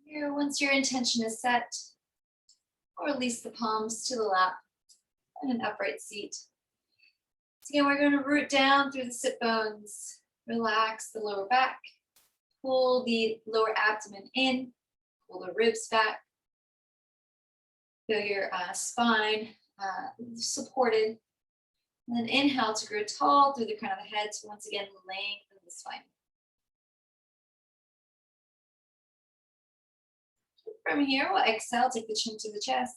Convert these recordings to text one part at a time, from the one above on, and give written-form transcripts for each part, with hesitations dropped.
Here, once your intention is set, release the palms to the lap and an upright seat. So again, we're going to root down through the sit bones. Relax the lower back. Pull the lower abdomen in. Pull the ribs back. Feel your spine supported. And then inhale to grow tall through the crown of the head. So once again, lengthen the spine. From here, we'll exhale, take the chin to the chest.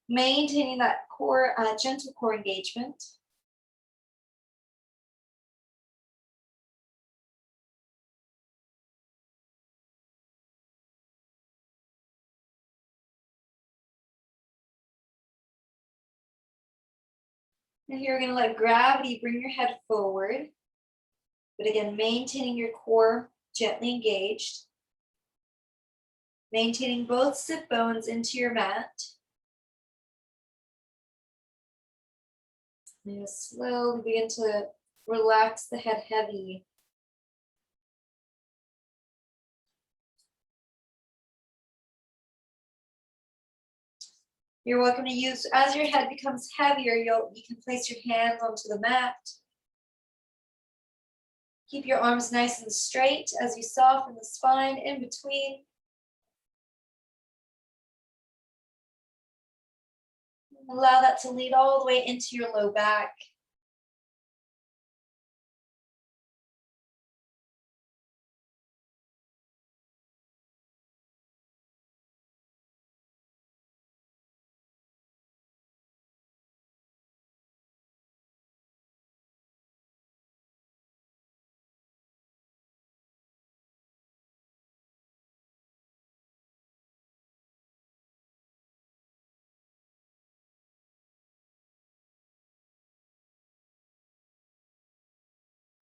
Maintaining that core, gentle core engagement. And here we're going to let gravity bring your head forward. But again, maintaining your core gently engaged. Maintaining both sit bones into your mat. And you slowly begin to relax the head heavy. You're welcome to use, as your head becomes heavier, you can place your hands onto the mat. Keep your arms nice and straight as you soften the spine in between. Allow that to lead all the way into your low back.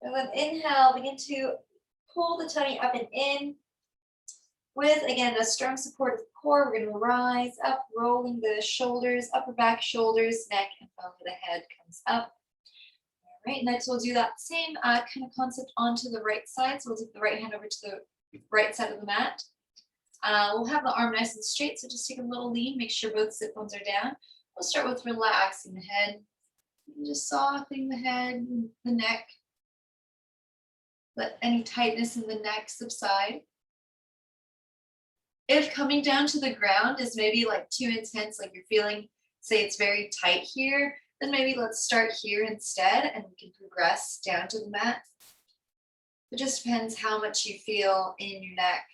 And then inhale, begin to pull the tummy up and in. With, again, a strong supportive core, we're going to rise up, rolling the shoulders, upper back, shoulders, neck, and belly of the head comes up. All right, next we'll do that same kind of concept onto the right side. So we'll take the right hand over to the right side of the mat. We'll have the arm nice and straight, so just take a little lean, make sure both sit bones are down. We'll start with relaxing the head, and just softening the head, the neck. Let any tightness in the neck subside. If coming down to the ground is maybe like too intense, like you're feeling, say it's very tight here, then maybe let's start here instead and we can progress down to the mat. It just depends how much you feel in your neck.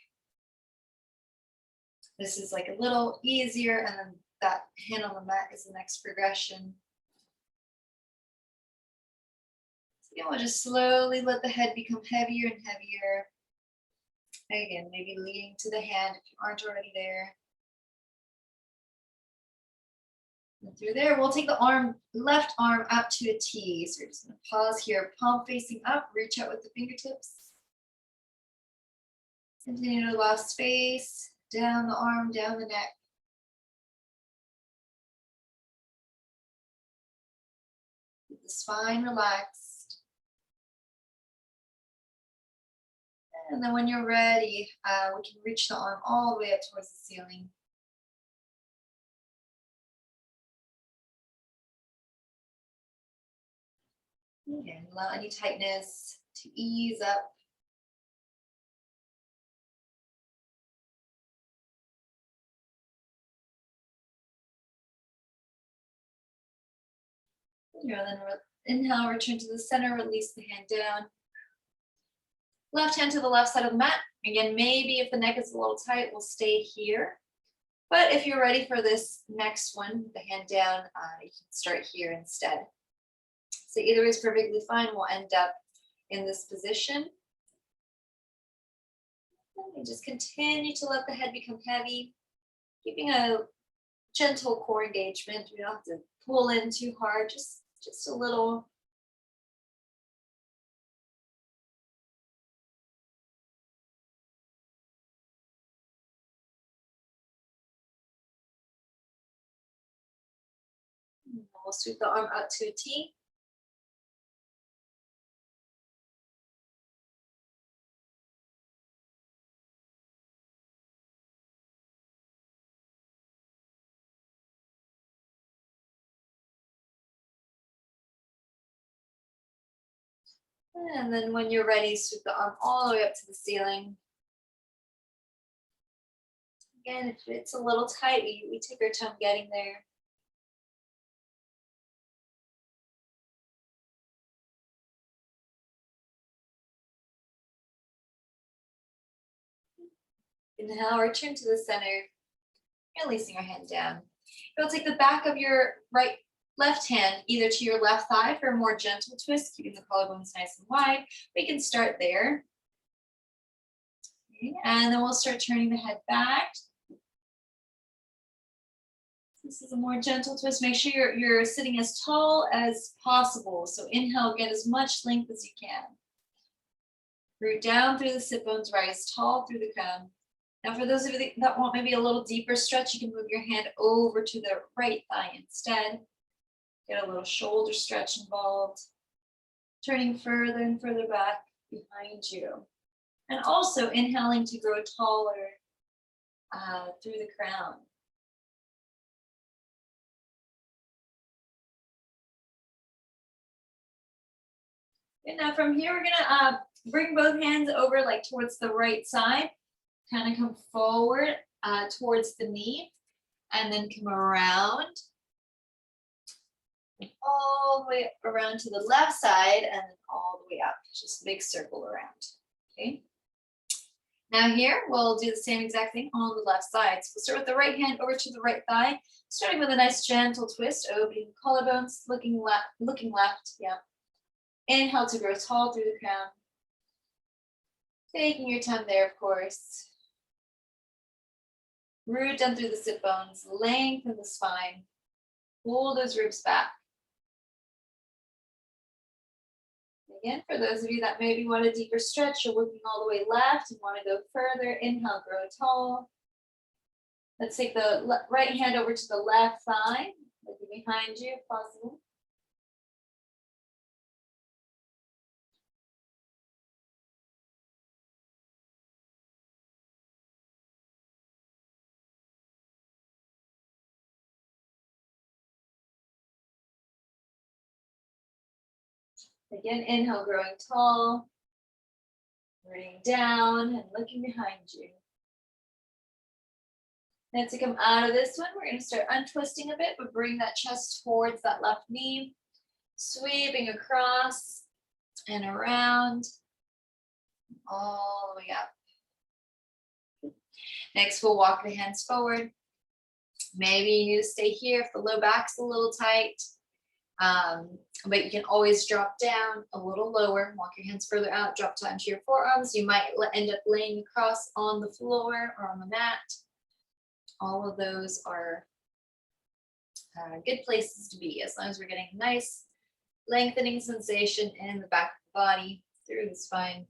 This is like a little easier, and then that hand on the mat is the next progression. So again, we'll just slowly let the head become heavier and heavier. Again, maybe leading to the hand if you aren't already there. And through there, we'll take the arm, left arm out to a T. So we're just going to pause here, palm facing up, reach out with the fingertips. Continue to allow space, down the arm, down the neck. Keep the spine relaxed. And then when you're ready, we can reach the arm all the way up towards the ceiling. Again, allow any tightness to ease up. Then inhale, return to the center, release the hand down. Left hand to the left side of the mat. Again, maybe if the neck is a little tight, we'll stay here. But if you're ready for this next one, the hand down, you can start here instead. So either way is perfectly fine. We'll end up in this position. And just continue to let the head become heavy, keeping a gentle core engagement. We don't have to pull in too hard, just a little. We'll sweep the arm out to a T. And then when you're ready, sweep the arm all the way up to the ceiling. Again, if it's a little tight, we take our time getting there. Inhale, return to the center, releasing our hand down. You'll take the back of your left hand either to your left thigh for a more gentle twist, keeping the collarbones nice and wide. We can start there. Okay, and then we'll start turning the head back. This is a more gentle twist. Make sure you're sitting as tall as possible. So inhale, get as much length as you can. Root down through the sit bones, rise tall through the crown. Now for those of you that want maybe a little deeper stretch, you can move your hand over to the right thigh instead. Get a little shoulder stretch involved. Turning further and further back behind you. And also inhaling to grow taller through the crown. And now from here, we're gonna bring both hands over like towards the right side. Kind of come forward towards the knee and then come around. And all the way around to the left side and then all the way up. Just a big circle around, okay? Now here, we'll do the same exact thing on the left side. So we'll start with the right hand over to the right thigh, starting with a nice gentle twist, opening collarbones, looking left, yeah. Inhale to grow tall through the crown. Taking your time there, of course. Root down through the sit bones, lengthen the spine. Pull those ribs back. Again, for those of you that maybe want a deeper stretch, you're working all the way left and want to go further. Inhale, grow tall. Let's take the right hand over to the left thigh, looking behind you if possible. Again, inhale, growing tall, rooting down and looking behind you. Then to come out of this one, we're going to start untwisting a bit, but bring that chest towards that left knee, sweeping across and around, all the way up. Next, we'll walk the hands forward. Maybe you need to stay here if the low back's a little tight. But you can always drop down a little lower, walk your hands further out, drop down to your forearms. You might end up laying across on the floor or on the mat. All of those are good places to be, as long as we're getting a nice lengthening sensation in the back of the body, through the spine.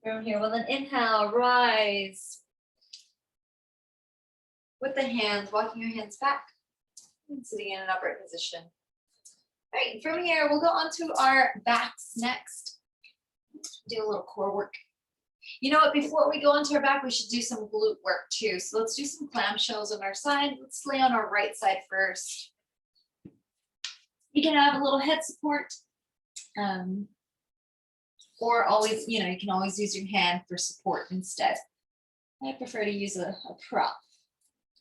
From here, with an inhale, rise. With the hands, walking your hands back and sitting in an upright position. All right, from here, we'll go on to our backs next. Do a little core work. You know what, before we go onto our back, we should do some glute work too. So let's do some clamshells on our side. Let's lay on our right side first. You can have a little head support. Or always, you can always use your hand for support instead. I prefer to use a prop.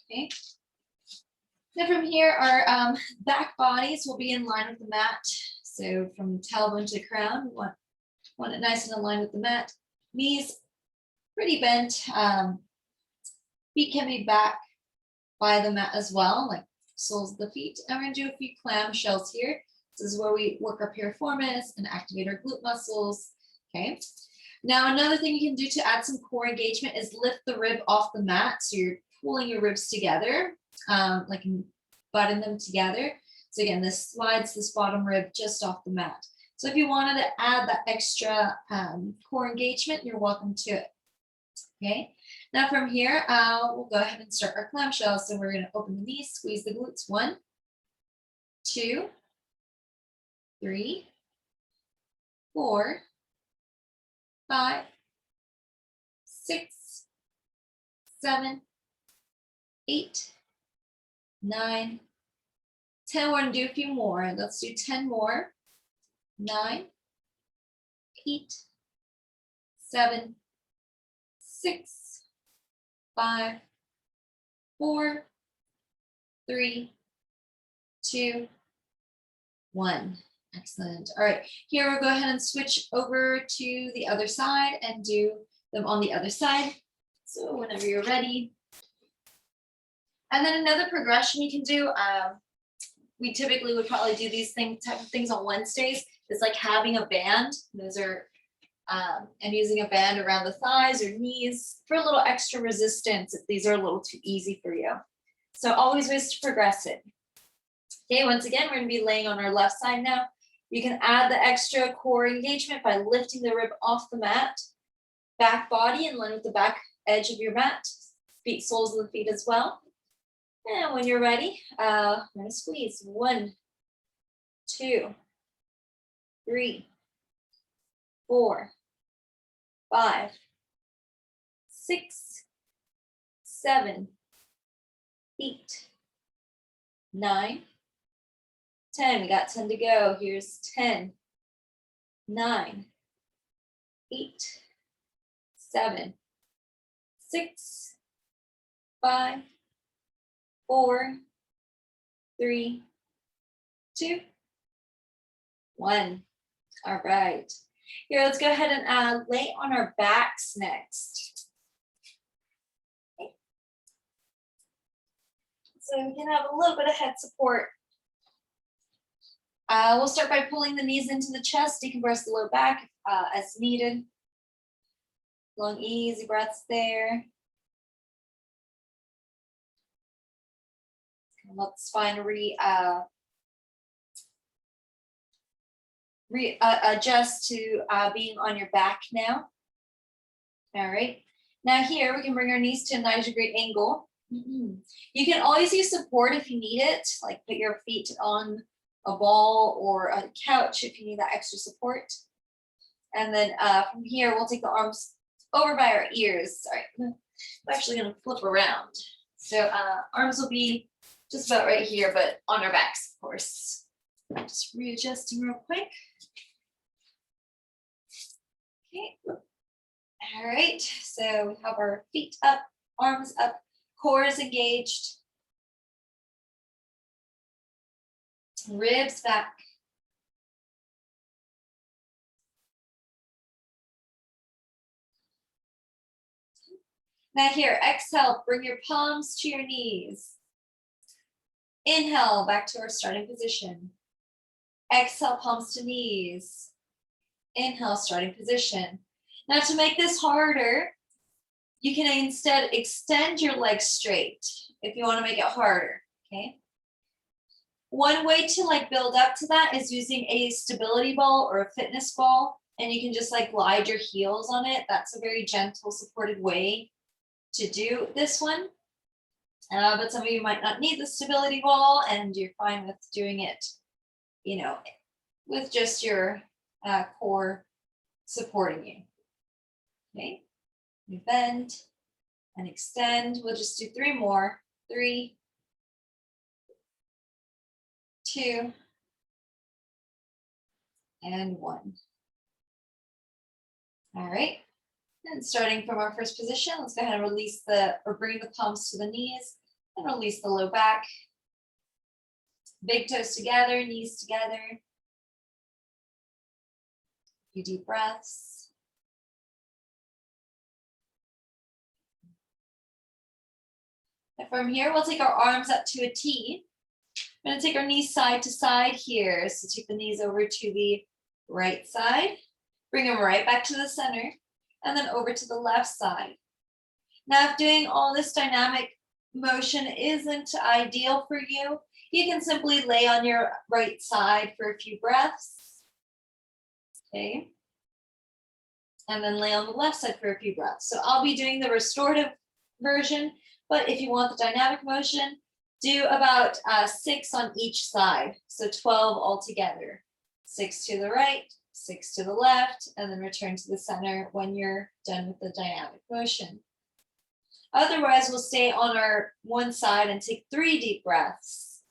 Okay. Then from here, our back bodies will be in line with the mat. So from tailbone to crown, we want it nice and aligned with the mat. Knees pretty bent. Feet can be back by the mat as well, like soles of the feet. And we're going to do a few clamshells here. This is where we work our piriformis and activate our glute muscles. Okay. Now, another thing you can do to add some core engagement is lift the rib off the mat. So you're pulling your ribs together, like button them together. So again, this slides this bottom rib just off the mat. So if you wanted to add that extra core engagement, you're welcome to it. Okay, now from here, we'll go ahead and start our clamshell. So we're going to open the knees, squeeze the glutes. 1, 2, 3, 4, 5, 6, 7, 8, 9, 10. We're going to do a few more. Let's do 10 more. 9, 8, 7, 6, 5, 4, 3, 2, 1. Excellent. All right, here we'll go ahead and switch over to the other side and do them on the other side. So whenever you're ready. And then another progression you can do, we typically would probably do these type of things on Wednesdays, is like having a band. Those are, and using a band around the thighs or knees for a little extra resistance if these are a little too easy for you. So always ways to progress it. Okay, once again, we're going to be laying on our left side now. You can add the extra core engagement by lifting the rib off the mat, back body in line with the back edge of your mat, feet, soles of the feet as well. And when you're ready, I'm going to squeeze. 1, 2, 3, 4, 5, 6, 7, 8, 9, 10. We got 10 to go. Here's 10, 9, 8, 7, 6, 5, 4, 3, 2, 1. All right. Here, let's go ahead and lay on our backs next. Okay. So we can have a little bit of head support. We'll start by pulling the knees into the chest, decompress the low back as needed. Long, easy breaths there. Let the spine adjust to being on your back now. All right. Now here, we can bring our knees to a 90-degree angle. You can always use support if you need it, like put your feet on a ball or a couch if you need that extra support. And then from here, we'll take the arms over by our ears. Sorry, I'm actually going to flip around. So arms will be just about right here, but on our backs, of course. Just readjusting real quick. Okay. All right. So we have our feet up, arms up, core is engaged. Ribs back. Now here, exhale, bring your palms to your knees. Inhale, back to our starting position. Exhale, palms to knees. Inhale, starting position. Now to make this harder, you can instead extend your legs straight if you want to make it harder, okay? One way to build up to that is using a stability ball or a fitness ball, and you can just glide your heels on it. That's a very gentle, supported way to do this one. But some of you might not need the stability ball, and you're fine with doing it, with just your core supporting you. Okay, you bend and extend. We'll just do 3 more. 3, 2, and 1. All right. And starting from our first position, let's go ahead and release bring the palms to the knees and release the low back. Big toes together, knees together. A few deep breaths. And from here, we'll take our arms up to a T. We're going to take our knees side to side here. So take the knees over to the right side. Bring them right back to the center. And then over to the left side. Now, if doing all this dynamic motion isn't ideal for you, you can simply lay on your right side for a few breaths. Okay. And then lay on the left side for a few breaths. So I'll be doing the restorative version, but if you want the dynamic motion, do about 6 on each side. So 12 altogether. 6 to the right, 6 to the left, and then return to the center when you're done with the dynamic motion. Otherwise, we'll stay on our one side and take 3 deep breaths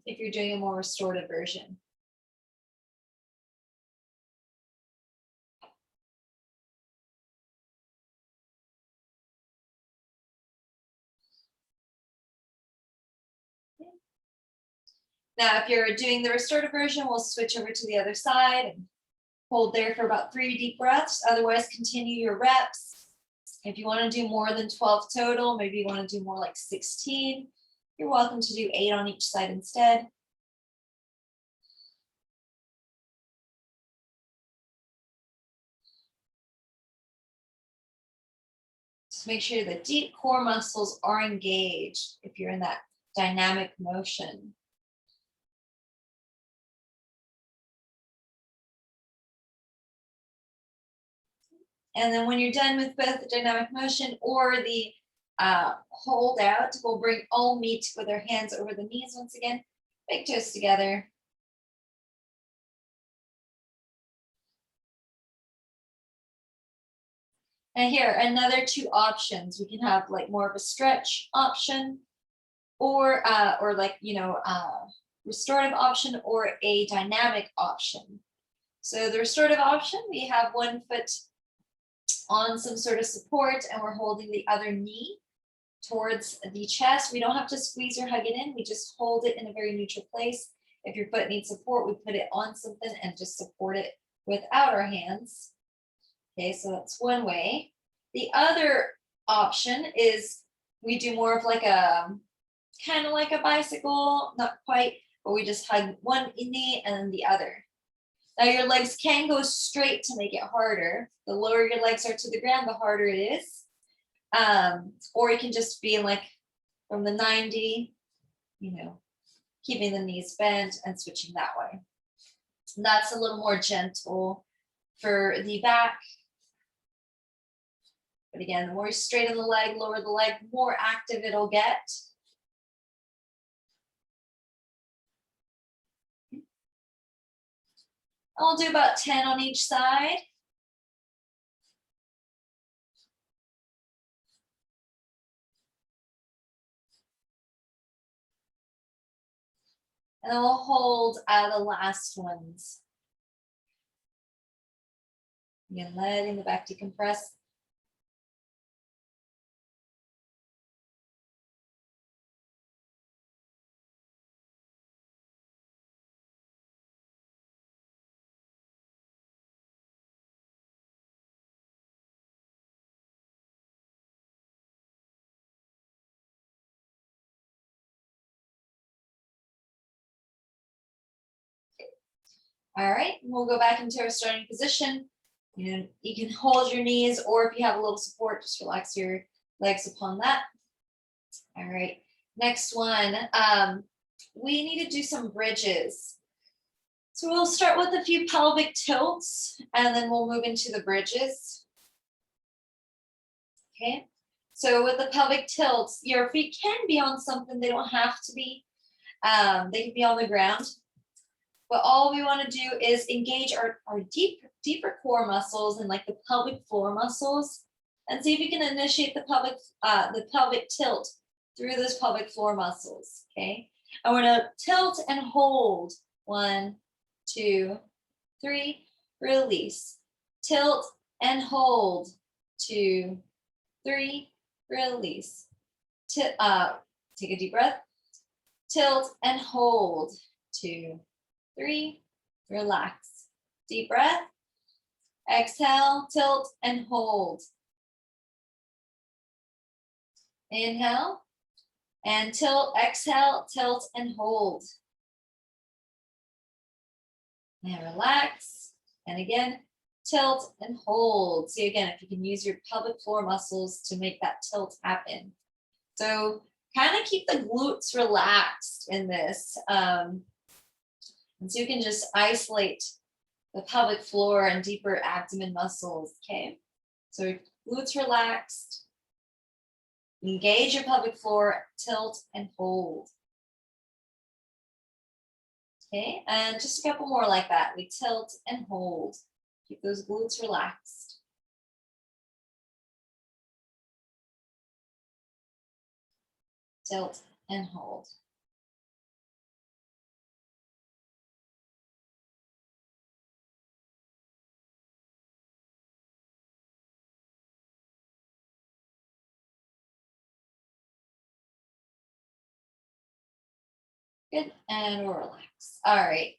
if you're doing a more restorative version. Now, if you're doing the restorative version, we'll switch over to the other side and hold there for about 3 deep breaths. Otherwise, continue your reps. If you want to do more than 12 total, maybe you want to do more like 16, you're welcome to do 8 on each side instead. Just make sure the deep core muscles are engaged if you're in that dynamic motion. And then when you're done with both the dynamic motion or the hold out, we'll bring all meat with our hands over the knees once again. Big toes together. And here, another 2 options. We can have like more of a stretch option or like, restorative option or a dynamic option. So the restorative option, we have one foot on some sort of support and we're holding the other knee towards the chest. We don't have to squeeze or hug it in. We just hold it in a very neutral place. If your foot needs support, we put it on something and just support it without our hands. Okay, so that's one way. The other option is we do more of like a, kind of like a bicycle, not quite, but we just hug one knee and then the other. Now your legs can go straight to make it harder. The lower your legs are to the ground, the harder it is. Or you can just be like from the 90, keeping the knees bent and switching that way. And that's a little more gentle for the back. But again, the more you straighten the leg, lower the leg, the more active it'll get. I'll do about 10 on each side. And then we'll hold the last ones. Again, letting the back decompress. All right, we'll go back into our starting position. You can hold your knees, or if you have a little support, just relax your legs upon that. All right, next one. We need to do some bridges. So we'll start with a few pelvic tilts, and then we'll move into the bridges. Okay, so with the pelvic tilts, your feet can be on something, they don't have to be. They can be on the ground. But all we want to do is engage our deeper core muscles and like the pelvic floor muscles, and see if we can initiate the pelvic tilt through those pelvic floor muscles. Okay, and we're gonna tilt and hold. 1, 2, 3, release. Tilt and hold. 2, 3, release. Take a deep breath. Tilt and hold. 2, 3, relax. Deep breath. Exhale, tilt and hold. Inhale and tilt, exhale, tilt and hold. And relax. And again, tilt and hold. See again, if you can use your pelvic floor muscles to make that tilt happen. So kind of keep the glutes relaxed in this. And so you can just isolate the pelvic floor and deeper abdomen muscles, okay? So glutes relaxed. Engage your pelvic floor, tilt and hold. Okay, and just a couple more like that. We tilt and hold. Keep those glutes relaxed. Tilt and hold. Good, and we'll relax. All right.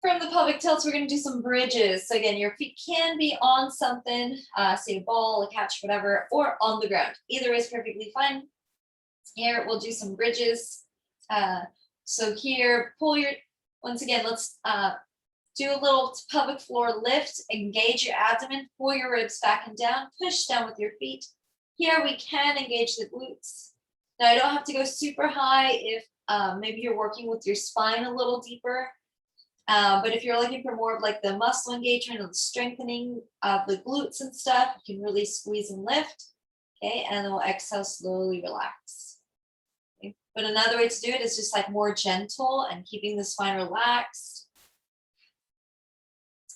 From the pelvic tilts, we're going to do some bridges. So again, your feet can be on something, say a ball, a couch, whatever, or on the ground. Either is perfectly fine. Here, we'll do some bridges. So here, once again, let's do a little pelvic floor lift, engage your abdomen, pull your ribs back and down, push down with your feet. Here, we can engage the glutes. Now, I don't have to go super high if maybe you're working with your spine a little deeper. But if you're looking for more of like the muscle engagement and the strengthening of the glutes and stuff, you can really squeeze and lift. Okay, and then we'll exhale, slowly relax. Okay. But another way to do it is just like more gentle and keeping the spine relaxed.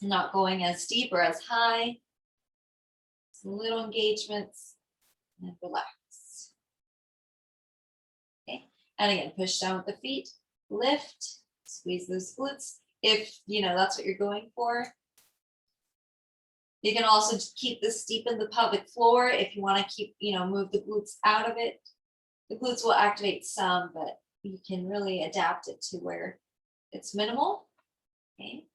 Not going as deep or as high. Some little engagements and relax. Okay, and again, push down with the feet, lift, squeeze those glutes. If that's what you're going for. You can also keep this deep in the pelvic floor if you want to keep, move the glutes out of it. The glutes will activate some, but you can really adapt it to where it's minimal. Okay.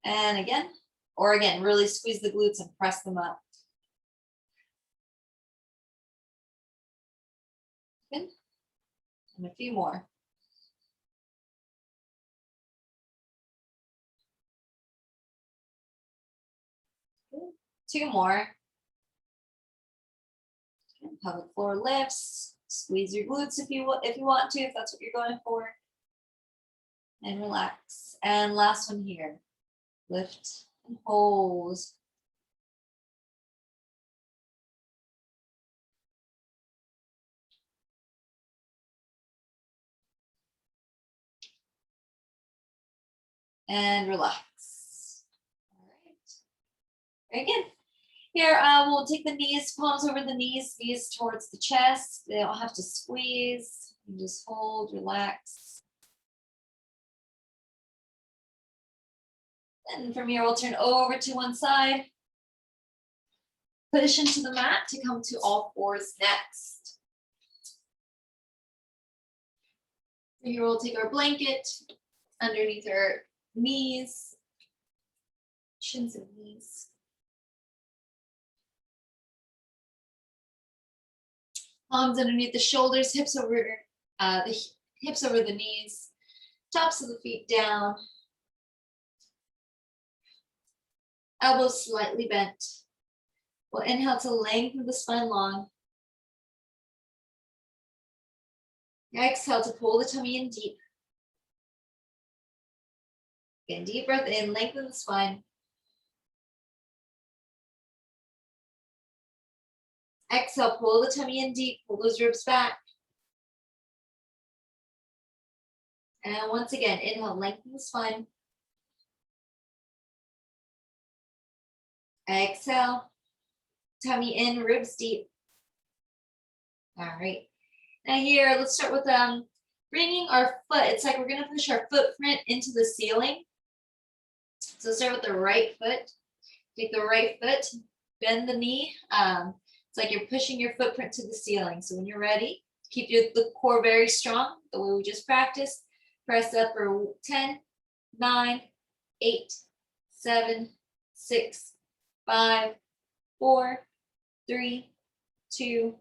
And again, really squeeze the glutes and press them up. Good. And a few more. Two more. Pelvic floor lifts. Squeeze your glutes if you want to, if that's what you're going for. And relax. And last one here. Lift and hold. And relax. All right. Very good. Here, we'll take the knees, palms over the knees towards the chest. They don't have to squeeze. You just hold, relax. And from here, we'll turn over to one side. Push into the mat to come to all fours next. Here, we'll take our blanket underneath our knees, shins and knees. Palms underneath the shoulders, hips over the knees, tops of the feet down. Elbows slightly bent. We'll inhale to lengthen the spine long. Exhale to pull the tummy in deep. Again, deep breath in, lengthen the spine. Exhale, pull the tummy in deep, pull those ribs back. And once again, inhale, lengthen the spine. Exhale, tummy in, ribs deep. All right. Now here, let's start with bringing our foot. It's like we're going to push our footprint into the ceiling. So start with the right foot. Take the right foot, bend the knee. It's like you're pushing your footprint to the ceiling. So when you're ready, keep the core very strong, the way we just practiced. Press up for 10, 9, 8, 7, 6, 5, 4, 3, 2,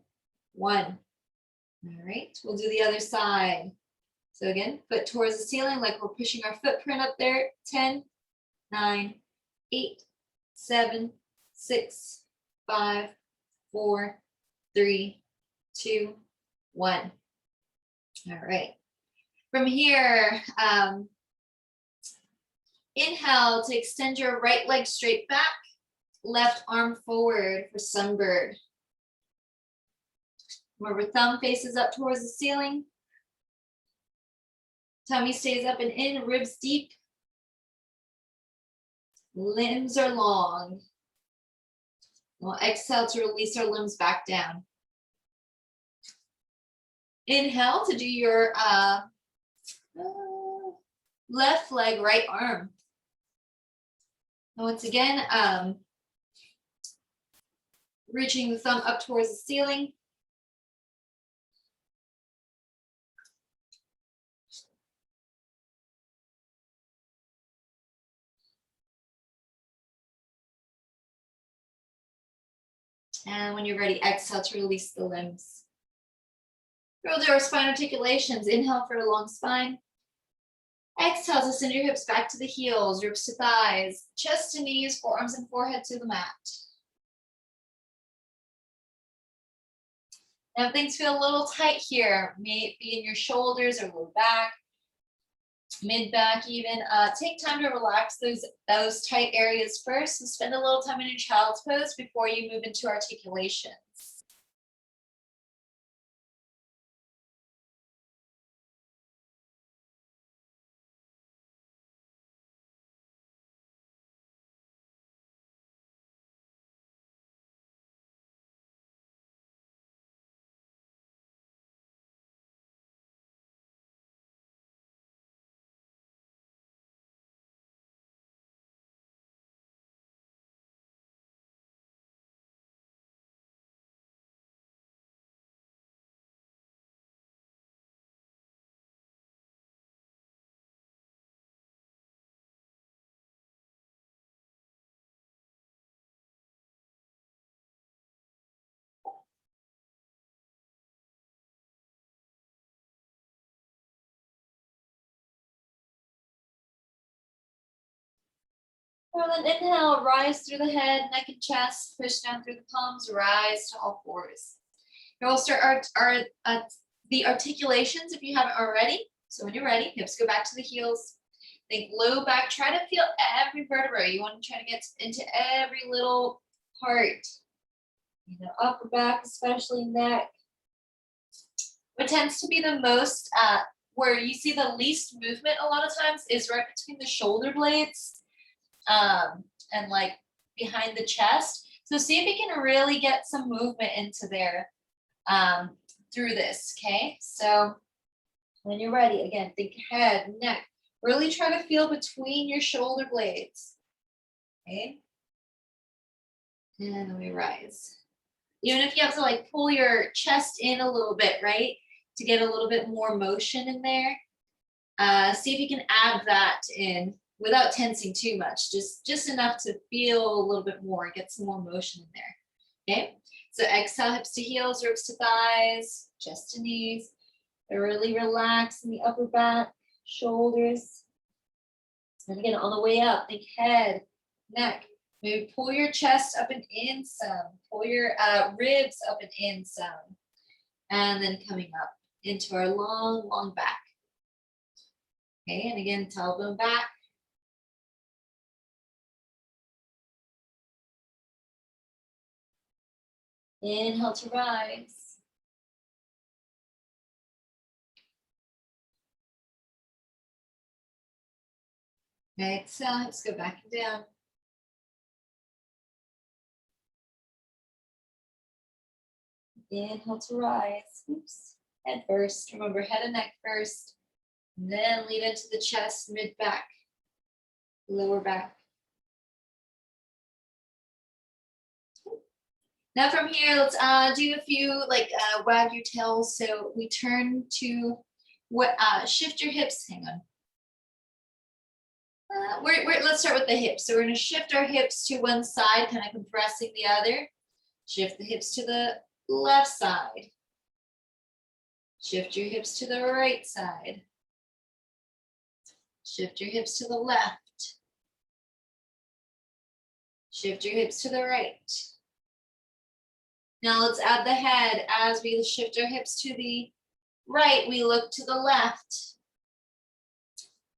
1. All right, we'll do the other side. So again, foot towards the ceiling, like we're pushing our footprint up there. 10, 9, 8, 7, 6, 5, 4, 3, 2, 1. All right. From here, Inhale to extend your right leg straight back, left arm forward for sunbird. Remember, thumb faces up towards the ceiling. Tummy stays up and in, ribs deep. Limbs are long. We'll exhale to release our limbs back down. Inhale to do your left leg, right arm. And once again, reaching the thumb up towards the ceiling. And when you're ready, exhale to release the limbs. We'll do our spine articulations. Inhale for a long spine. Exhale to send your hips back to the heels, ribs to thighs, chest to knees, forearms and forehead to the mat. Now, if things feel a little tight here, may it be in your shoulders or low back, mid-back even, take time to relax those tight areas first and spend a little time in your child's pose before you move into articulations. Well, then inhale, rise through the head, neck and chest, push down through the palms, rise to all fours. Here we'll start the articulations if you haven't already. So when you're ready, hips go back to the heels. Think low back, try to feel every vertebra. You want to try to get into every little part. You know, upper back, especially neck. What tends to be the most, where you see the least movement a lot of times is right between the shoulder blades. And like behind the chest. So see if you can really get some movement into there through this, okay? So when you're ready, again, think head, neck. Really try to feel between your shoulder blades, okay? And then we rise. Even if you have to like pull your chest in a little bit, right? To get a little bit more motion in there. See if you can add that in without tensing too much, just enough to feel a little bit more, get some more motion in there, okay? So exhale, hips to heels, ribs to thighs, chest to knees. Really relax in the upper back, shoulders. And again, on the way up, think head, neck. Maybe pull your chest up and in some, pull your ribs up and in some. And then coming up into our long, long back. Okay, and again, tailbone back. Inhale to rise. Exhale, hips go back and down. Inhale to rise. Oops. Head first. Remember, head and neck first. And then lead into the chest, mid-back, lower back. Now from here, let's do a few like wag your tails. So we turn to shift your hips. Hang on. Let's start with the hips. So we're going to shift our hips to one side, kind of compressing the other. Shift the hips to the left side. Shift your hips to the right side. Shift your hips to the left. Shift your hips to the right. Now let's add the head. As we shift our hips to the right, we look to the left.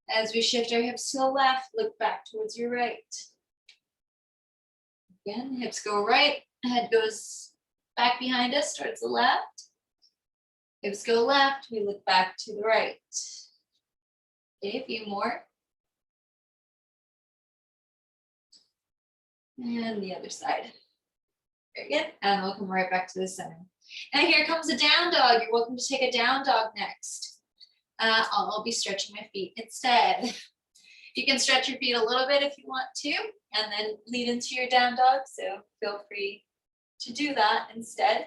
As we shift our hips to the left, look back towards your right. Again, hips go right, head goes back behind us towards the left. Hips go left, we look back to the right. Okay, a few more. And the other side. Very good. And we'll come right back to the center. And here comes a down dog. You're welcome to take a down dog next. I'll be stretching my feet instead. You can stretch your feet a little bit if you want to, and then lead into your down dog. So feel free to do that instead.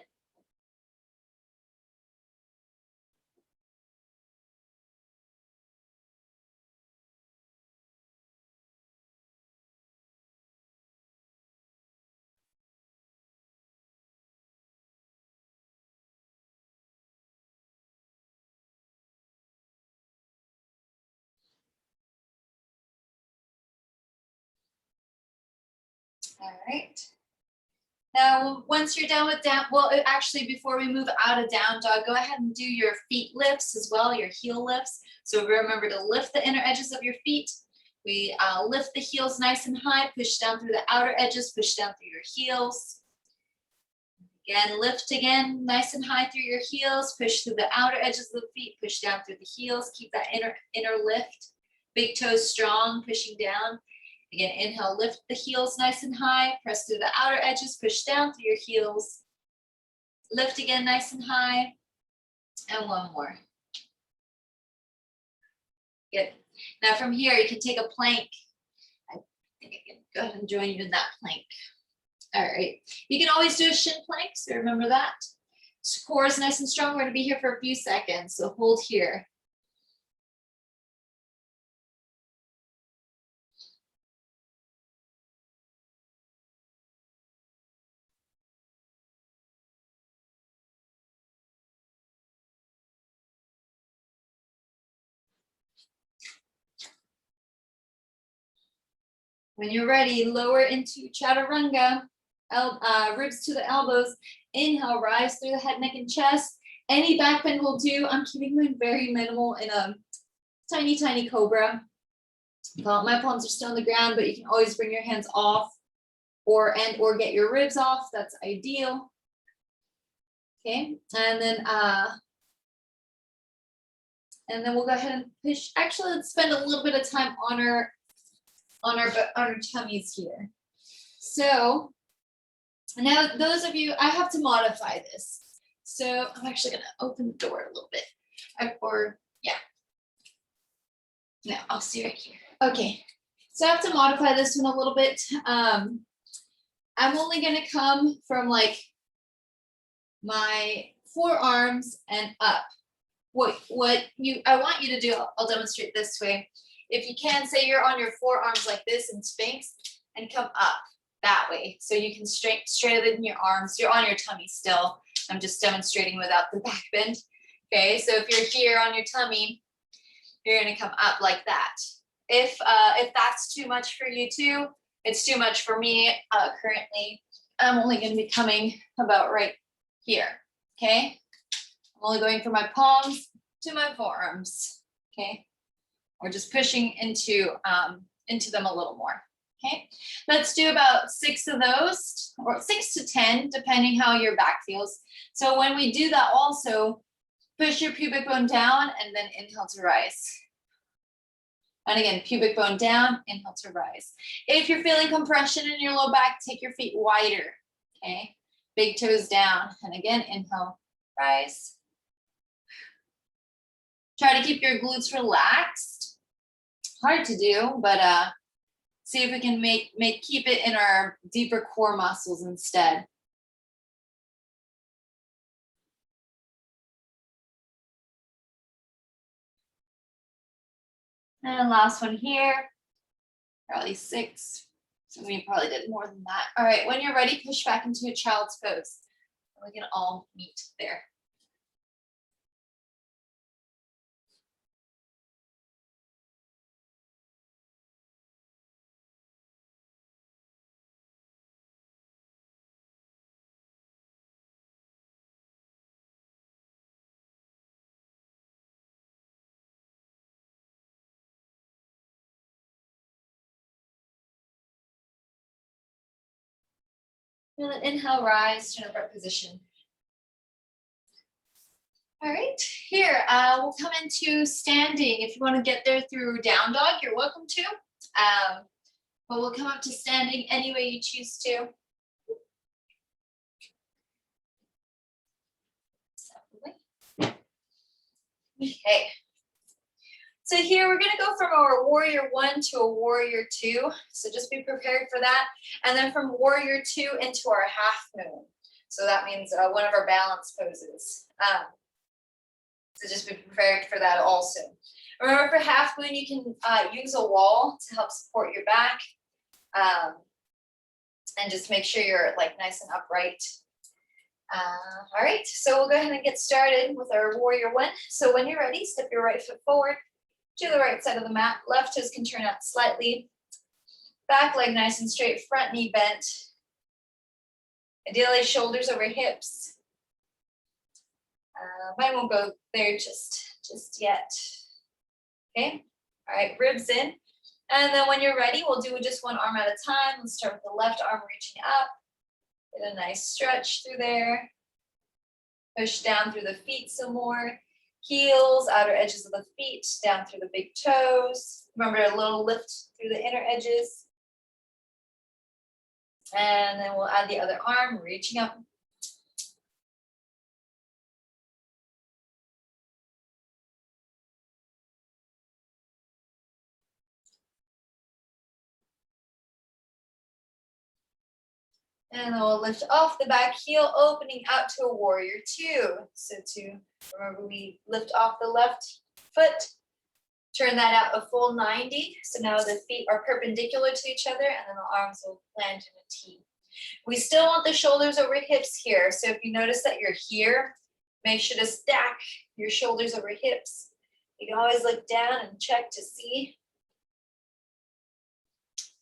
All right. Now, once you're done with down, well, actually, before we move out of down dog, go ahead and do your feet lifts as well, your heel lifts. So remember to lift the inner edges of your feet. We lift the heels nice and high, push down through the outer edges, push down through your heels. Again, lift again, nice and high through your heels, push through the outer edges of the feet, push down through the heels, keep that inner lift. Big toes strong, pushing down. Again, inhale, lift the heels nice and high, press through the outer edges, push down through your heels. Lift again, nice and high. And one more. Good. Now from here, you can take a plank. I think I can go ahead and join you in that plank. All right. You can always do a shin plank, so remember that. So core is nice and strong. We're going to be here for a few seconds, so hold here. When you're ready, lower into chaturanga, ribs to the elbows. Inhale, rise through the head, neck, and chest. Any back bend will do. I'm keeping mine very minimal in a tiny, tiny cobra. My palms are still on the ground, but you can always bring your hands off or get your ribs off. That's ideal. Okay, and then we'll go ahead and push. Actually, let's spend a little bit of time on our tummies here. So now those of you, I have to modify this. So I'm actually gonna open the door a little bit. No, I'll see right here. Okay, so I have to modify this one a little bit. I'm only gonna come from like my forearms and up. I want you to do, I'll demonstrate this way. If you can, say you're on your forearms like this in Sphinx and come up that way. So you can straighten your arms. You're on your tummy still. I'm just demonstrating without the back bend. Okay, so if you're here on your tummy, you're gonna come up like that. If that's too much for you too, it's too much for me currently. I'm only gonna be coming about right here, okay? I'm only going from my palms to my forearms, okay? Or just pushing into them a little more, okay? Let's do about 6 of those, or 6 to 10, depending how your back feels. So when we do that also, push your pubic bone down and then inhale to rise. And again, pubic bone down, inhale to rise. If you're feeling compression in your low back, take your feet wider, okay? Big toes down, and again, inhale, rise. Try to keep your glutes relaxed. Hard to do, but see if we can keep it in our deeper core muscles instead. And last one here, probably 6. So we probably did more than that. All right, when you're ready, push back into a child's pose. We can all meet there. And then inhale, rise to an upright position. All right, here, we'll come into standing. If you want to get there through down dog, you're welcome to. But we'll come up to standing any way you choose to. Okay. So here we're going to go from our warrior 1 to a warrior 2. So just be prepared for that. And then from warrior 2 into our half moon. So that means one of our balance poses. So just be prepared for that also. Remember, for half moon, you can use a wall to help support your back. And just make sure you're like nice and upright. All right, so we'll go ahead and get started with our warrior 1. So when you're ready, step your right foot forward to the right side of the mat. Left toes can turn out slightly. Back leg nice and straight, front knee bent. Ideally, shoulders over hips. Mine won't go there just yet. Okay, all right, ribs in. And then when you're ready, we'll do just one arm at a time. Let's start with the left arm reaching up. Get a nice stretch through there. Push down through the feet some more. Heels, outer edges of the feet, down through the big toes. Remember, a little lift through the inner edges. And then we'll add the other arm, reaching up. And then we'll lift off the back heel, opening out to a warrior 2. So remember, we lift off the left foot, turn that out a full 90. So now the feet are perpendicular to each other, and then the arms will land in a T. We still want the shoulders over hips here. So if you notice that you're here, make sure to stack your shoulders over hips. You can always look down and check to see.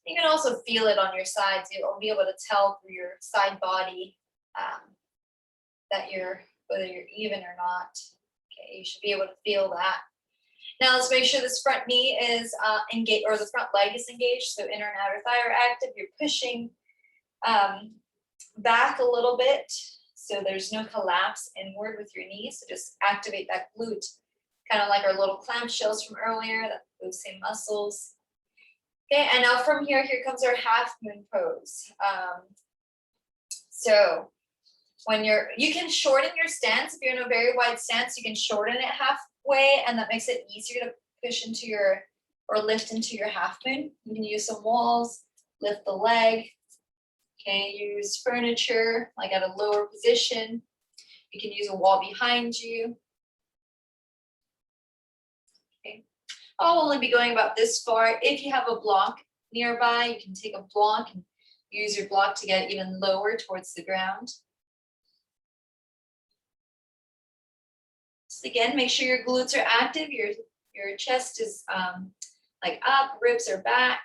You can also feel it on your sides. You'll be able to tell through your side body that whether you're even or not. Okay, you should be able to feel that. Now let's make sure this front knee is engaged, or the front leg is engaged. So inner and outer thigh are active. You're pushing back a little bit, so there's no collapse inward with your knees. So just activate that glute, kind of like our little clamshells from earlier, those same muscles. Okay, and now from here comes our half moon pose. So when you can shorten your stance. If you're in a very wide stance, you can shorten it halfway, and that makes it easier to push into or lift into your half moon. You can use some walls, lift the leg. Okay, use furniture like at a lower position. You can use a wall behind you. Okay. I'll only be going about this far. If you have a block nearby, you can take a block and use your block to get even lower towards the ground. Just again, make sure your glutes are active, your chest is like up, ribs are back.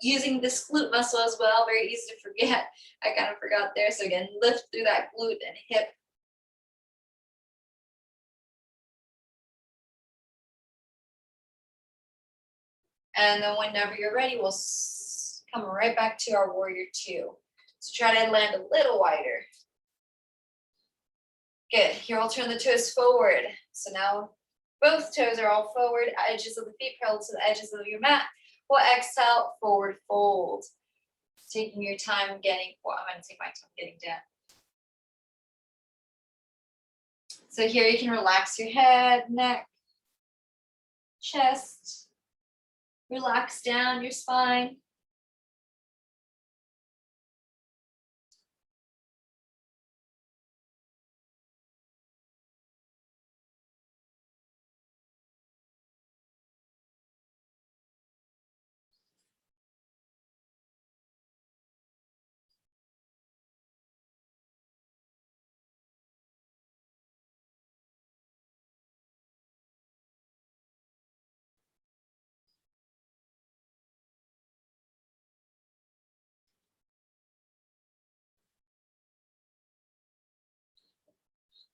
Using this glute muscle as well, very easy to forget. I kind of forgot there. So again, lift through that glute and hip. And then whenever you're ready, we'll come right back to our warrior 2. So try to land a little wider. Good. Here I'll turn the toes forward. So now both toes are all forward, edges of the feet parallel to the edges of your mat. We'll exhale, forward fold. Taking your time getting, well, I'm going to take my time getting down. So here you can relax your head, neck, chest. Relax down your spine.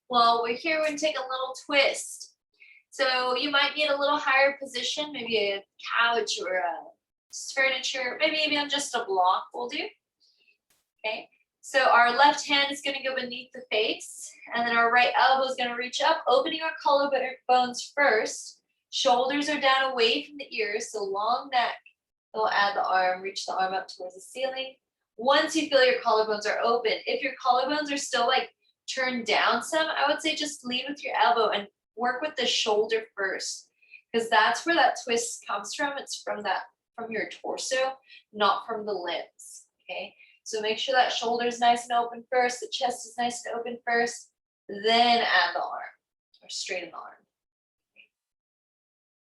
Well, we're here, we're gonna take a little twist. So you might be in a little higher position, maybe a couch or a furniture, maybe even just a block will do. Okay, so our left hand is going to go beneath the face, and then our right elbow is going to reach up, opening our collarbones first. Shoulders are down away from the ears, so long neck. We'll add the arm, reach the arm up towards the ceiling. Once you feel your collarbones are open, if your collarbones are still like turned down some, I would say just lead with your elbow and work with the shoulder first, because that's where that twist comes from. It's from your torso, not from the limbs. Okay, so make sure that shoulder is nice and open first, the chest is nice and open first, then add the arm or straighten the arm.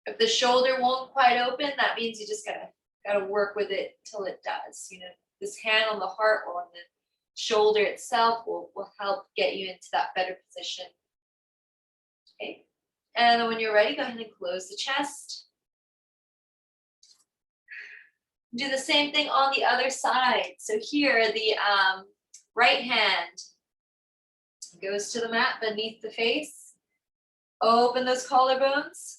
If the shoulder won't quite open, that means you just gotta work with it till it does. You know, this hand on the heart or on the shoulder itself will help get you into that better position. Okay, and then when you're ready, go ahead and close the chest. Do the same thing on the other side. So here, the right hand goes to the mat beneath the face. Open those collarbones.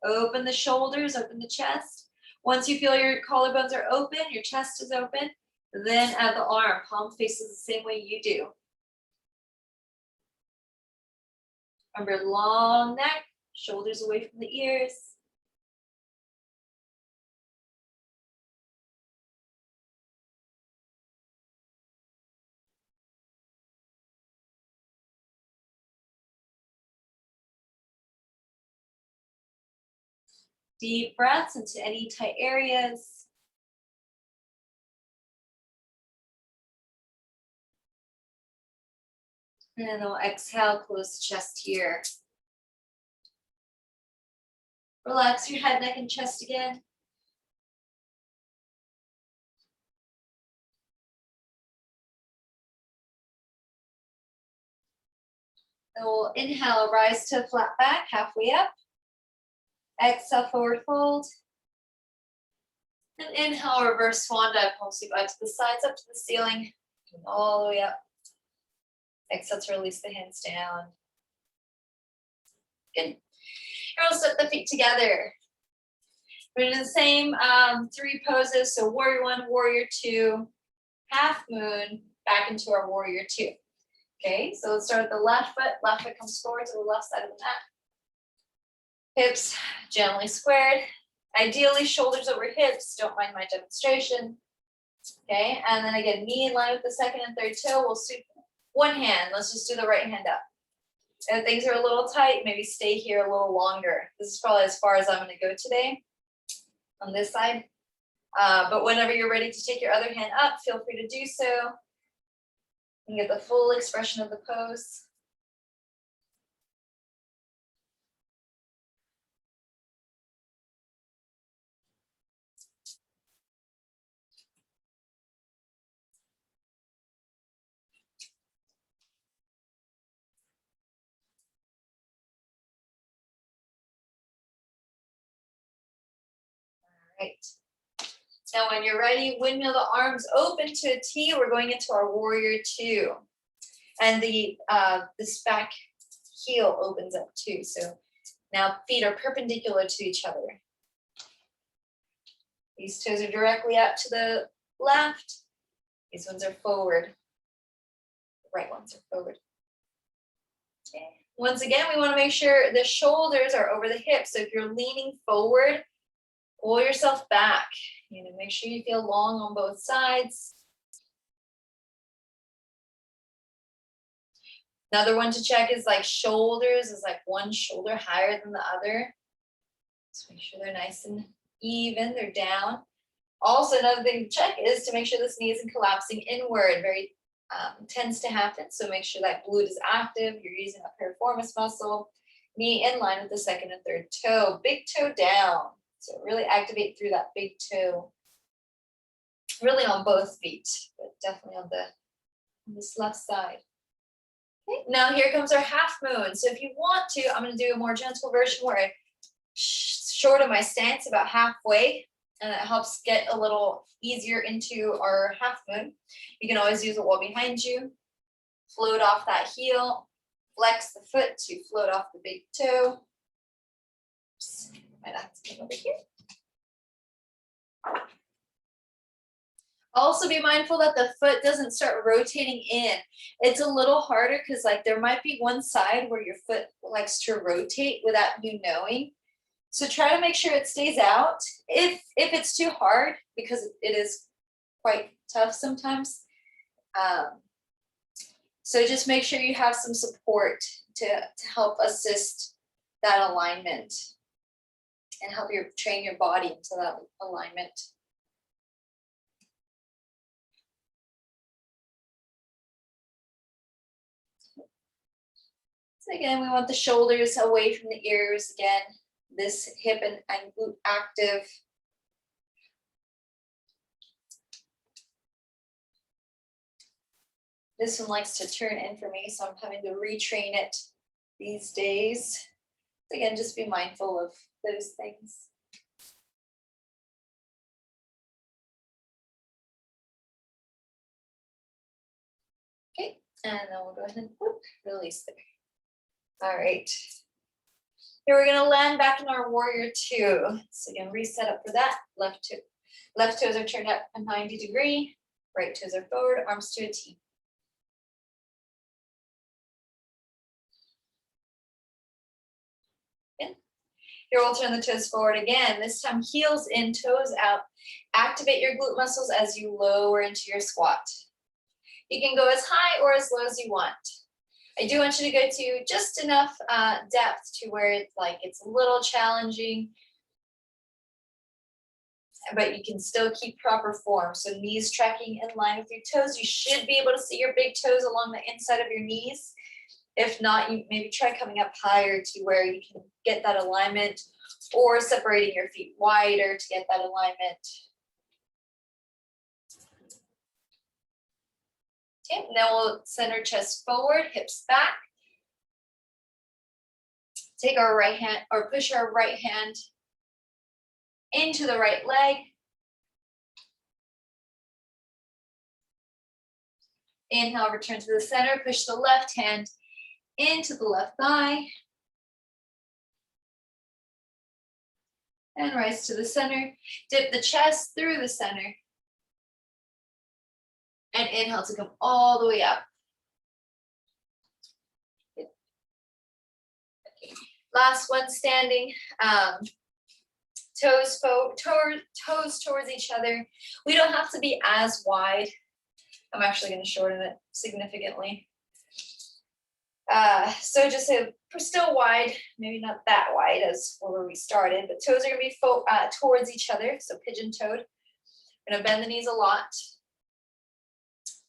Open the shoulders, open the chest. Once you feel your collarbones are open, your chest is open, then add the arm. Palm faces the same way you do. Remember, long neck, shoulders away from the ears. Deep breaths into any tight areas. And then we'll exhale, close the chest here. Relax your head, neck, and chest again. Then we'll inhale, rise to a flat back, halfway up. Exhale, forward fold. And inhale, reverse swan dive, palms back to the sides, up to the ceiling, and all the way up. Exhale to release the hands down. Good. Here we'll set the feet together. We're doing the same 3 poses. So warrior 1, warrior 2, half moon, back into our warrior 2. Okay, so let's start with the left foot. Left foot comes forward to the left side of the mat. Hips gently squared. Ideally, shoulders over hips. Don't mind my demonstration. Okay, and then again, knee in line with the second and third toe. We'll sweep one hand. Let's just do the right hand up. And if things are a little tight, maybe stay here a little longer. This is probably as far as I'm going to go today on this side. But whenever you're ready to take your other hand up, feel free to do so. You can get the full expression of the pose. Right. Now when you're ready, windmill the arms open to a T. We're going into our warrior 2. And this back heel opens up too. So now feet are perpendicular to each other. These toes are directly out to the left. These ones are forward. The right ones are forward. Okay. Once again, we want to make sure the shoulders are over the hips. So if you're leaning forward, pull yourself back. You know, make sure you feel long on both sides. Another one to check is like shoulders, is like one shoulder higher than the other. So make sure they're nice and even, they're down. Also, another thing to check is to make sure this knee isn't collapsing inward. Very tends to happen. So make sure that glute is active. You're using a piriformis muscle. Knee in line with the second and third toe. Big toe down. So really activate through that big toe. Really on both feet, but definitely on this left side. Okay, now here comes our half moon. So if you want to, I'm going to do a more gentle version where I shorten my stance about halfway, and it helps get a little easier into our half moon. You can always use a wall behind you. Float off that heel. Flex the foot to float off the big toe. Oops, might have to come over here. Also be mindful that the foot doesn't start rotating in. It's a little harder because like there might be one side where your foot likes to rotate without you knowing. So try to make sure it stays out. If it's too hard, because it is quite tough sometimes. So just make sure you have some support to help assist that alignment and help you train your body into that alignment. So again, we want the shoulders away from the ears. Again, this hip and glute active. This one likes to turn in for me, so I'm having to retrain it these days. Again, just be mindful of those things. Okay, and then we'll go ahead and release there. All right. Here we're gonna land back in our warrior two. So again, reset up for that. Left toes are turned up a 90-degree. Right toes are forward, arms to a T. Again. Here we'll turn the toes forward again. This time heels in, toes out. Activate your glute muscles as you lower into your squat. You can go as high or as low as you want. I do want you to go to just enough depth to where it's a little challenging, but you can still keep proper form. So knees tracking in line with your toes. You should be able to see your big toes along the inside of your knees. If not, you maybe try coming up higher to where you can get that alignment, or separating your feet wider to get that alignment. Okay, now we'll center chest forward, hips back. Take our right hand, or push our right hand into the right leg. Inhale, return to the center, push the left hand into the left thigh. And rise to the center. Dip the chest through the center. And inhale to come all the way up. Okay. Last one, standing. Toes towards each other. We don't have to be as wide. I'm actually going to shorten it significantly. So just still wide, maybe not that wide as where we started, but toes are going to be towards each other, so pigeon-toed. We're going to bend the knees a lot.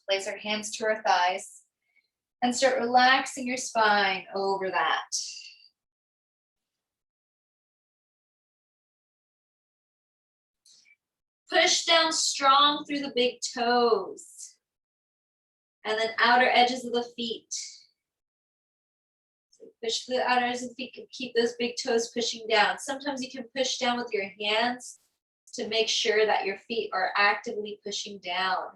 Place our hands to our thighs and start relaxing your spine over that. Push down strong through the big toes and then outer edges of the feet. So push through the outer edges of the feet, keep those big toes pushing down. Sometimes you can push down with your hands to make sure that your feet are actively pushing down.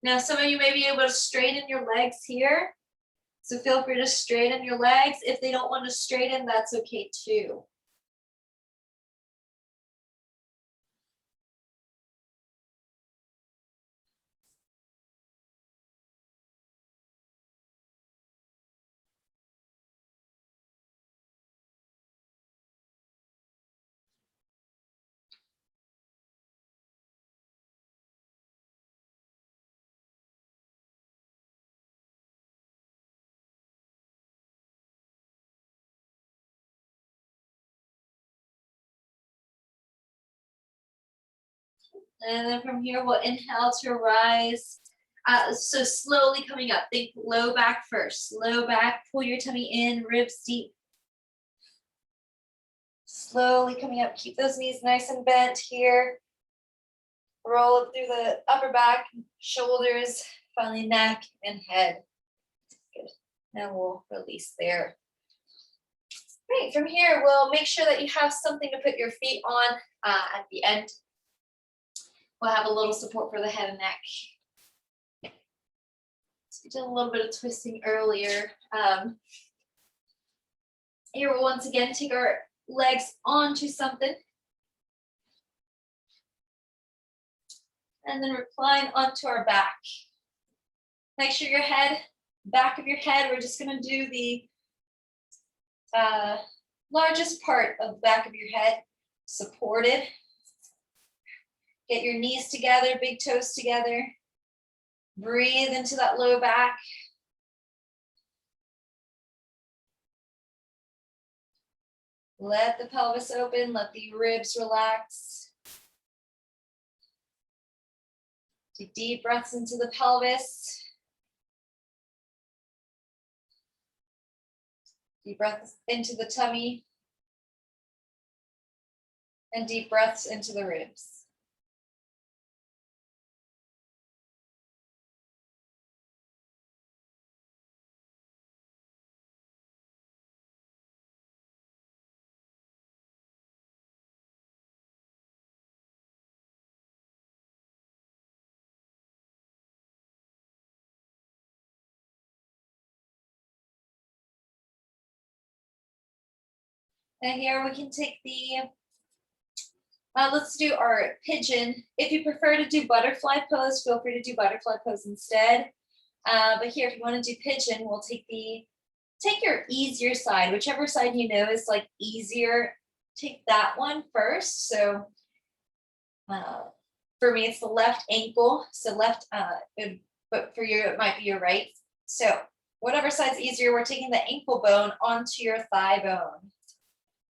Now, some of you may be able to straighten your legs here. So feel free to straighten your legs. If they don't want to straighten, that's okay too. And then from here, we'll inhale to rise. So slowly coming up, think low back first. Low back, pull your tummy in, ribs deep. Slowly coming up, keep those knees nice and bent here. Roll it through the upper back, shoulders, finally neck and head. Good. And we'll release there. Great, from here, we'll make sure that you have something to put your feet on at the end. We'll have a little support for the head and neck. So we did a little bit of twisting earlier. Here we'll once again take our legs onto something. And then recline onto our back. Make sure your head, back of your head, we're just gonna do the largest part of the back of your head, supported. Get your knees together, big toes together. Breathe into that low back. Let the pelvis open, let the ribs relax. Take deep breaths into the pelvis. Deep breaths into the tummy. And deep breaths into the ribs. And here we can take the, let's do our pigeon. If you prefer to do butterfly pose, feel free to do butterfly pose instead. But here, if you want to do pigeon, we'll take your easier side, whichever side you know is like easier. Take that one first. So for me, it's the left ankle. So left, but for you, it might be your right. So whatever side's easier, we're taking the ankle bone onto your thigh bone.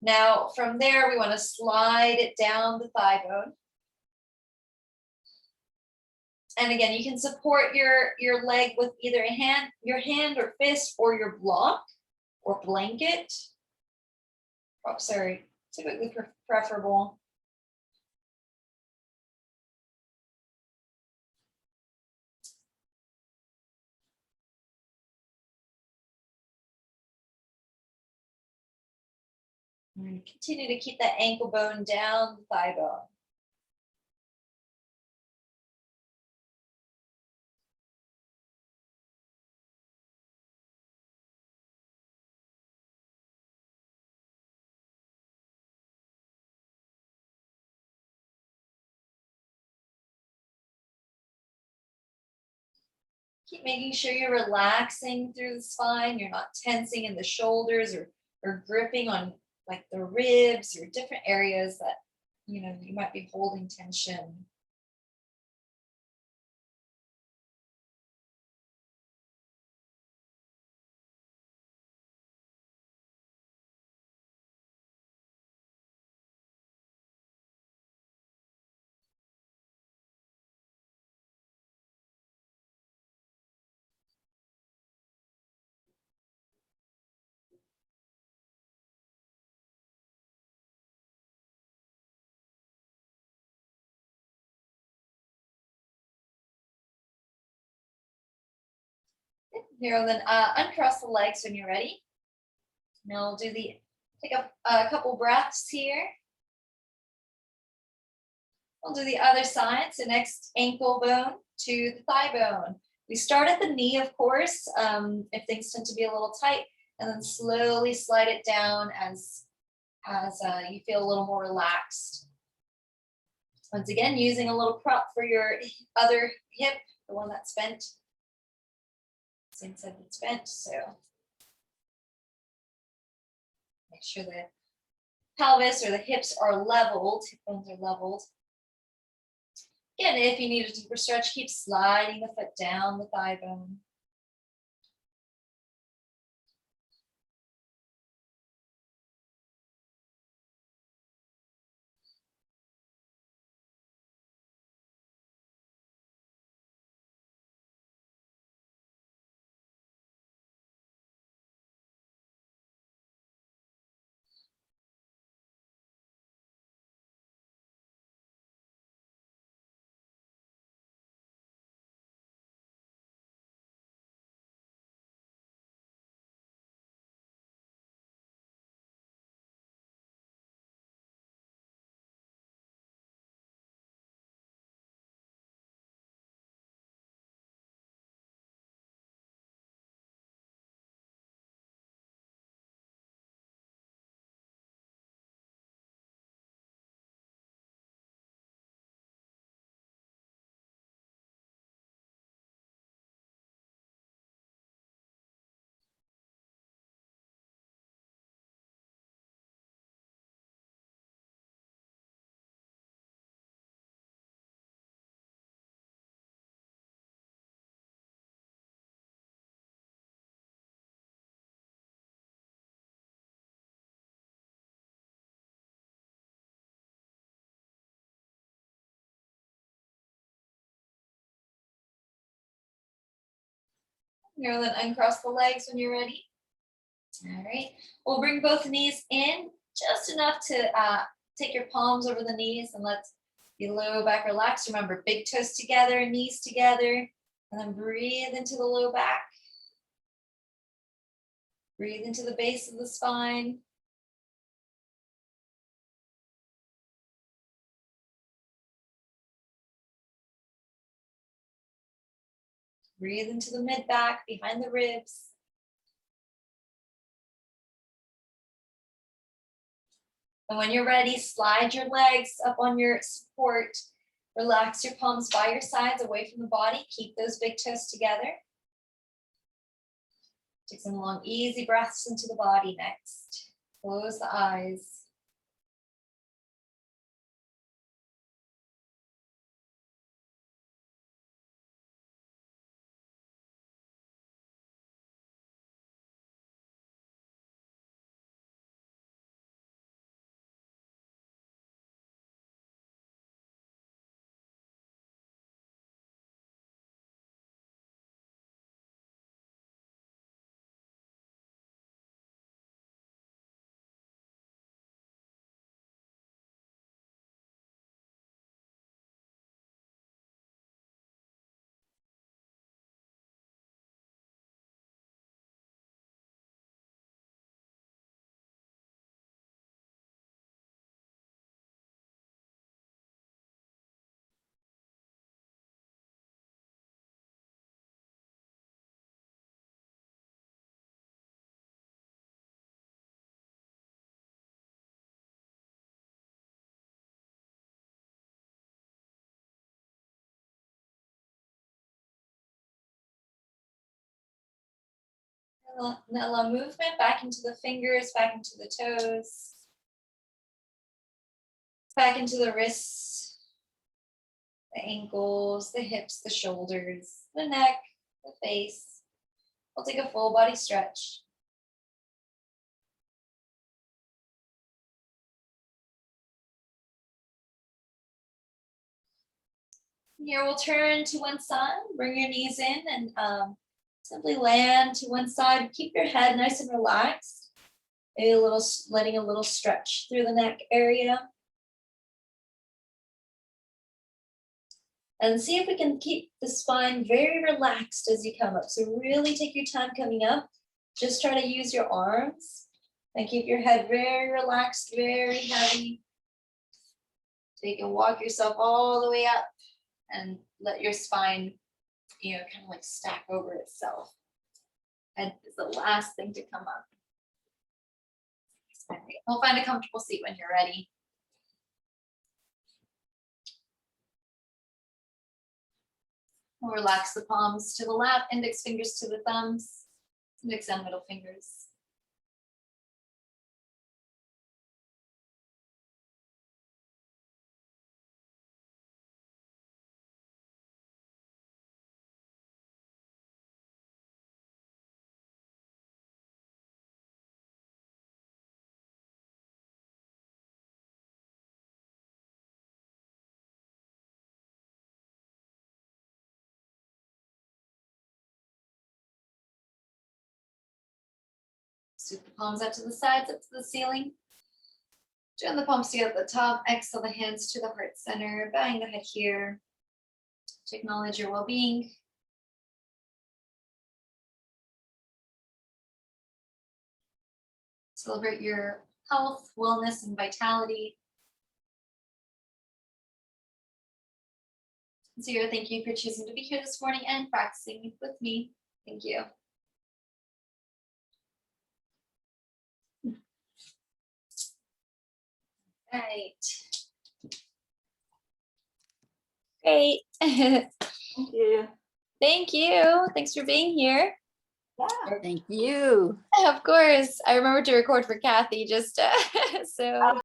Now from there, we want to slide it down the thigh bone. And again, you can support your leg with either your hand or fist or your block or blanket. Oh, sorry, typically preferable. And continue to keep that ankle bone down the thigh bone. Keep making sure you're relaxing through the spine. You're not tensing in the shoulders or gripping on like the ribs or different areas that, you might be holding tension. Here, and then uncross the legs when you're ready. Now we'll take a couple breaths here. We'll do the other side. So next ankle bone to the thigh bone. We start at the knee, of course, if things tend to be a little tight, and then slowly slide it down as you feel a little more relaxed. Once again, using a little prop for your other hip, the one that's bent. Same side that's bent, so make sure the pelvis or the hips are leveled, hip bones are leveled. Again, if you need a deeper stretch, keep sliding the foot down the thigh bone. You'll then uncross the legs when you're ready. All right, we'll bring both knees in just enough to take your palms over the knees and let the low back relax. Remember, big toes together, knees together, and then breathe into the low back. Breathe into the base of the spine. Breathe into the mid back, behind the ribs. And when you're ready, slide your legs up on your support. Relax your palms by your sides, away from the body. Keep those big toes together. Take some long, easy breaths into the body next. Close the eyes. Now allow movement back into the fingers, back into the toes, back into the wrists, the ankles, the hips, the shoulders, the neck, the face. We'll take a full body stretch. Here we'll turn to one side, bring your knees in and simply land to one side. Keep your head nice and relaxed. Maybe letting a little stretch through the neck area. And see if we can keep the spine very relaxed as you come up. So really take your time coming up. Just try to use your arms and keep your head very relaxed, very heavy. So you can walk yourself all the way up and let your spine, kind of like stack over itself. Head is the last thing to come up. We'll find a comfortable seat when you're ready. We'll relax the palms to the lap, index fingers to the thumbs, index and middle fingers. Scoop the palms up to the sides, up to the ceiling. Join the palms together at the top. Exhale the hands to the heart center, bowing the head here to acknowledge your well-being. Celebrate your health, wellness, and vitality. Zero, thank you for choosing to be here this morning and practicing with me. Thank you. Right. Great. Thank you. Thank you. Thanks for being here. Yeah. Thank you. Of course. I remember to record for Kathy just so.